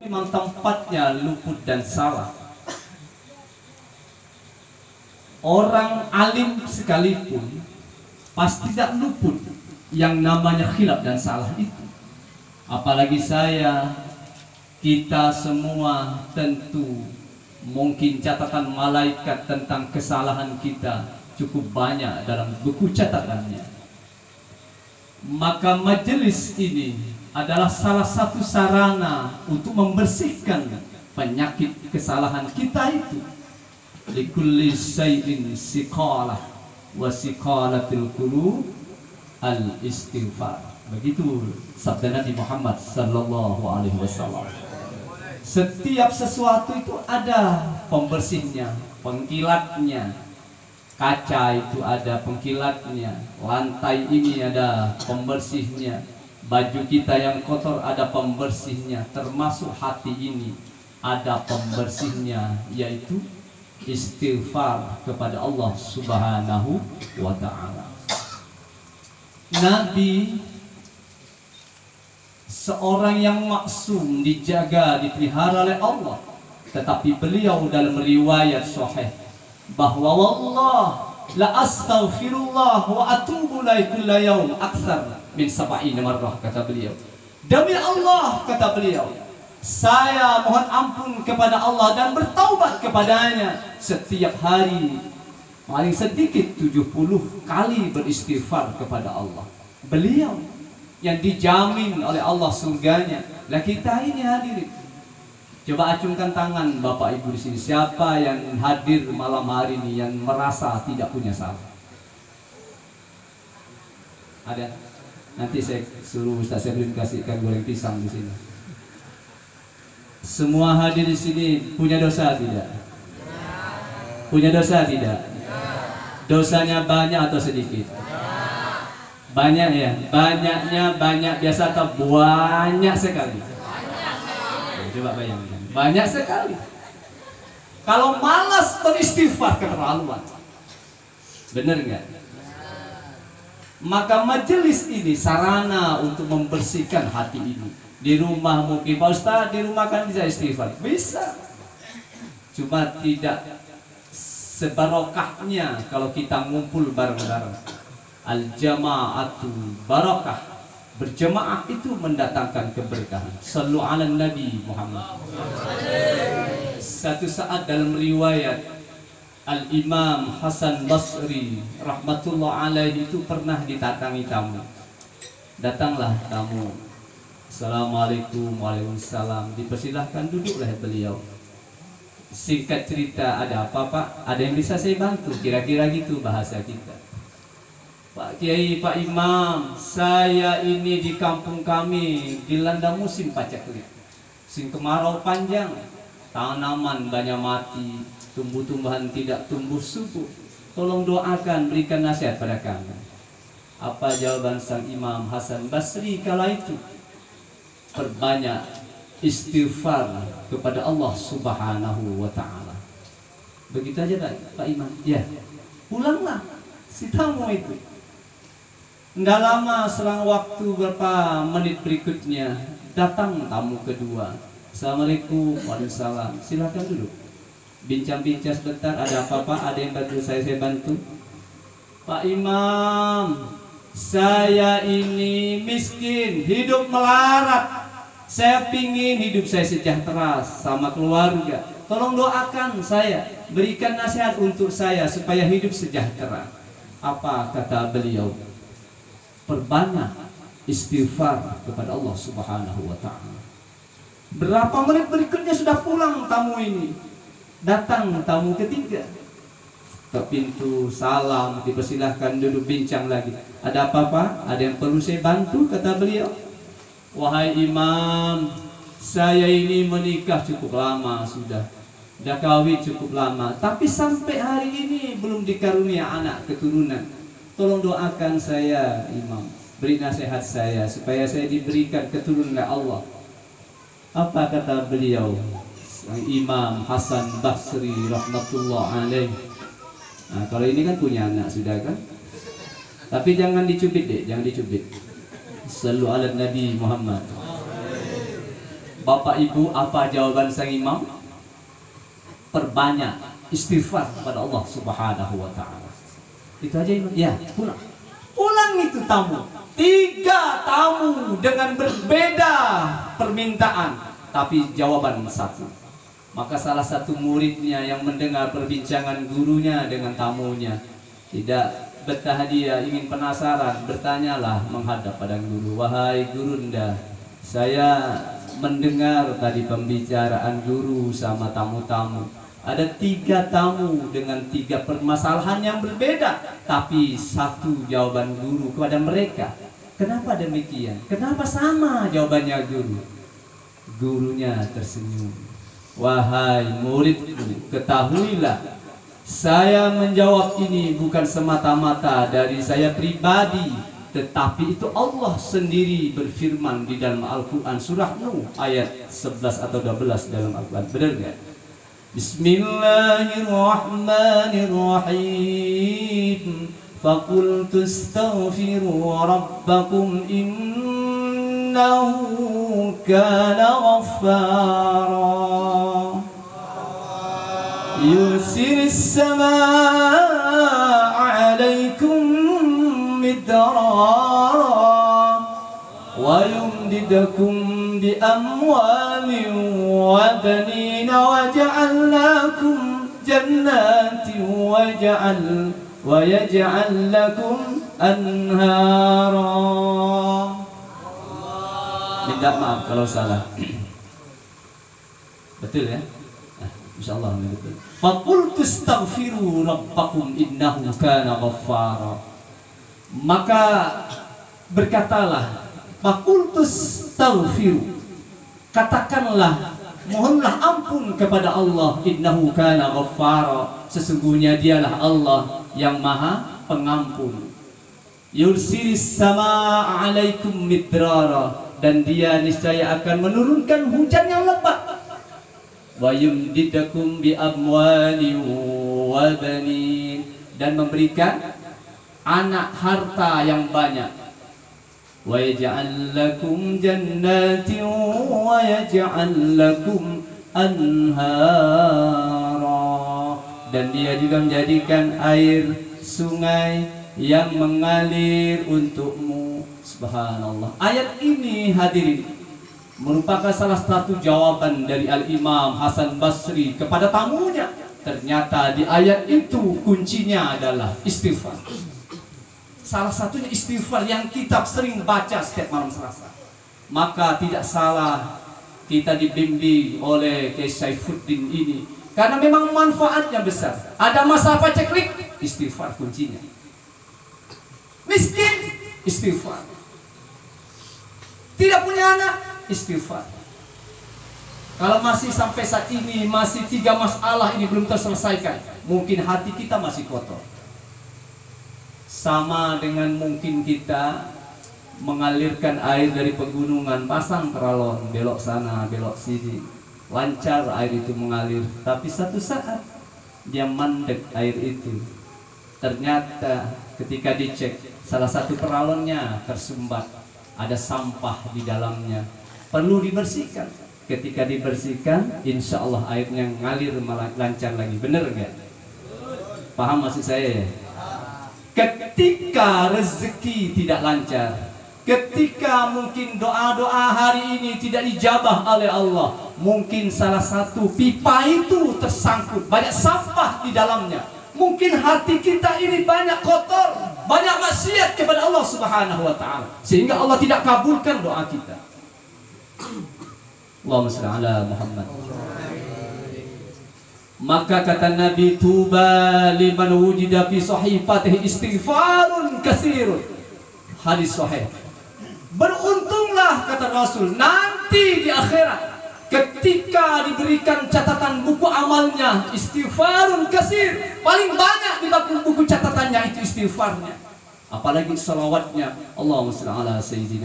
memang tempatnya luput dan salah. Orang alim sekalipun pasti tidak luput yang namanya khilaf dan salah itu. Apalagi kita semua tentu mungkin catatan malaikat tentang kesalahan kita cukup banyak dalam buku catatannya. Maka majelis ini adalah salah satu sarana untuk membersihkan penyakit kesalahan kita itu. Likulli syai'in siqalah wa siqalatil qulub al-istighfar. Begitu sabda Nabi Muhammad sallallahu alaihi wasallam. Setiap sesuatu itu ada pembersihnya, pengkilatnya. Kaca itu ada pengkilatnya, lantai ini ada pembersihnya, baju kita yang kotor ada pembersihnya, termasuk hati ini ada pembersihnya, yaitu istighfar kepada Allah Subhanahu wa ta'ala. Nabi seorang yang maksum, dijaga, dipelihara oleh Allah, tetapi beliau dalam riwayat sahih bahwa wallah la astaghfirullah wa atubu ilaihi kulla yaum aktsar min 70 marrah, kata beliau. Demi Allah, kata beliau, saya mohon ampun kepada Allah dan bertaubat kepadanya setiap hari paling sedikit 70 kali beristighfar kepada Allah. Beliau yang dijamin oleh Allah surganya. Lah kita ini hadirin, coba acungkan tangan Bapak Ibu di sini. Siapa yang hadir malam hari ini yang merasa tidak punya salah? Ada? Nanti saya suruh Ustaz Sebelum kasihkan goreng pisang di sini. Semua hadir di sini punya dosa tidak? Punya dosa tidak? Dosanya banyak atau sedikit? Banyak ya? Banyaknya banyak biasa atau banyak sekali? Coba bayangkan, banyak sekali. Kalau malas beristighfar keterlaluan, benar nggak? Maka majelis ini sarana untuk membersihkan hati ini. Di rumah mungkin Pak Ustaz, di rumah kan bisa istighfar, bisa. Cuma tidak sebarokahnya kalau kita ngumpul bareng-bareng. Al-jama'atu barakah. Berjemaah itu mendatangkan keberkahan. Sallu ala Nabi Muhammad. Satu saat dalam riwayat Al-Imam Hasan Basri rahmatullah alaihi itu pernah didatangi tamu. Datanglah tamu. Assalamualaikum, waalaikumsalam. Dipersilahkan duduk oleh beliau. Singkat cerita, ada apa Pak? Ada yang bisa saya bantu? Kira-kira gitu bahasa kita. Pak Kiai, Pak Imam, saya ini di kampung kami dilanda musim paceklik. Musim kemarau panjang, tanaman banyak mati, tumbuh-tumbuhan tidak tumbuh subur. Tolong doakan, berikan nasihat pada kami. Apa jawaban sang Imam Hasan Basri kala itu? Perbanyak istighfar kepada Allah Subhanahu wa ta'ala. Begitu aja Pak Imam. Ya, pulanglah si tamu itu. Nggak lama selang waktu beberapa menit berikutnya datang tamu kedua. Assalamualaikum, waalaikumsalam. Silakan duduk. Bincang-bincang sebentar. Ada apa Pak? Ada yang bantu saya bantu? Pak Imam, saya ini miskin, hidup melarat. Saya pingin hidup saya sejahtera sama keluarga. Tolong doakan saya, berikan nasihat untuk saya supaya hidup sejahtera. Apa kata beliau? Perbanyak istighfar kepada Allah Subhanahu wa ta'ala. Berapa menit berikutnya sudah pulang tamu ini. Datang tamu ketiga. Ke pintu, salam, dipersilahkan duduk bincang lagi. Ada apa Pak? Ada yang perlu saya bantu? Kata beliau. Wahai Imam, saya ini menikah cukup lama sudah kawin cukup lama, tapi sampai hari ini belum dikarunia anak keturunan. Tolong doakan saya Imam, beri nasihat saya supaya saya diberikan keturunan Allah. Apa kata beliau? Imam Hasan Basri rahmatullah alaih. Nah, kalau ini kan punya anak sudah kan? Tapi jangan dicubit deh, jangan dicubit. Sallu ala Nabi Muhammad. Bapak Ibu, apa jawaban sang imam? Perbanyak istighfar kepada Allah Subhanahu wa taala. Itu aja imam. Ya, pulang. Pulang itu tamu. 3 tamu dengan berbeda permintaan, tapi jawaban satu. Maka salah satu muridnya yang mendengar perbincangan gurunya dengan tamunya, tidak betah dia, ingin penasaran, bertanyalah menghadap pada guru. Wahai gurunda, saya mendengar tadi pembicaraan guru sama tamu-tamu. Ada 3 tamu dengan 3 permasalahan yang berbeda, tapi satu jawaban guru kepada mereka. Kenapa demikian? Kenapa sama jawabannya guru? Gurunya tersenyum. Wahai muridku, ketahuilah, saya menjawab ini bukan semata-mata dari saya pribadi, tetapi itu Allah sendiri berfirman di dalam Al-Quran surah Nuh ayat 11 atau 12 dalam Al-Quran. Benar gak? Bismillahirrahmanirrahim. Faqultu astaghfiru rabbakum innahu kana ghaffara yusiris samaa 'alaikum midrara wa yumdidukum bi amwalin wa banina wa ja'al lakum jannatin wa yaj'al lakum anhara. Minta maaf kalau salah. Betul ya? Insyaallah betul. Faqultu astaghfiru rabbakum innahu kana ghaffara. Maka berkatalah, faqultu astaghfiru, katakanlah, mohonlah ampun kepada Allah, innahu kana ghaffara, sesungguhnya dialah Allah yang maha pengampun. Yursilis samaa 'alaikum midrara, dan dia niscaya akan menurunkan hujan yang lebat. Wa yumdidukum bi amwali wa banin, dan memberikan anak harta yang banyak. Wa yaj'al lakum jannatin wa yaj'al lakum anhara, dan dia juga menjadikan air sungai yang mengalir untukmu. Subhanallah. Ayat ini hadirin merupakan salah satu jawaban dari Al-Imam Hasan Basri kepada tamunya. Ternyata di ayat itu kuncinya adalah istighfar. Salah satunya istighfar yang kita sering baca setiap malam Selasa. Maka tidak salah kita dibimbing oleh Kiai Saifuddin ini, karena memang manfaatnya besar. Ada masalah paceklik, istighfar kuncinya. Miskin, istighfar. Tidak punya anak, istighfar. Kalau masih sampai saat ini masih 3 masalah ini belum terselesaikan, mungkin hati kita masih kotor. Sama dengan mungkin kita mengalirkan air dari pegunungan, pasang peralon, belok sana, belok sini, lancar air itu mengalir. Tapi satu saat dia mandek air itu. Ternyata ketika dicek, salah satu peralonnya tersumbat, ada sampah di dalamnya, perlu dibersihkan. Ketika dibersihkan, insya Allah airnya ngalir lancar lagi. Bener nggak? Paham maksud saya ya? Ketika rezeki tidak lancar, ketika mungkin doa-doa hari ini tidak dijabah oleh Allah, mungkin salah satu pipa itu tersangkut, banyak sampah di dalamnya. Mungkin hati kita ini banyak kotor, banyak maksiat kepada Allah Subhanahu wa taala, sehingga Allah tidak kabulkan doa kita. Allahumma shalli ala Muhammad. Maka kata Nabi, tuba liman wujida fi sahifatihi istighfarun katsirun. Hadis sahih. Beruntunglah kata Rasul nanti di akhirat ketika diberikan catatan buku amalnya istighfarun katsir, paling banyak di buku catatannya itu istighfarnya, apalagi salawatnya. Allahumma shalli ala sayyidina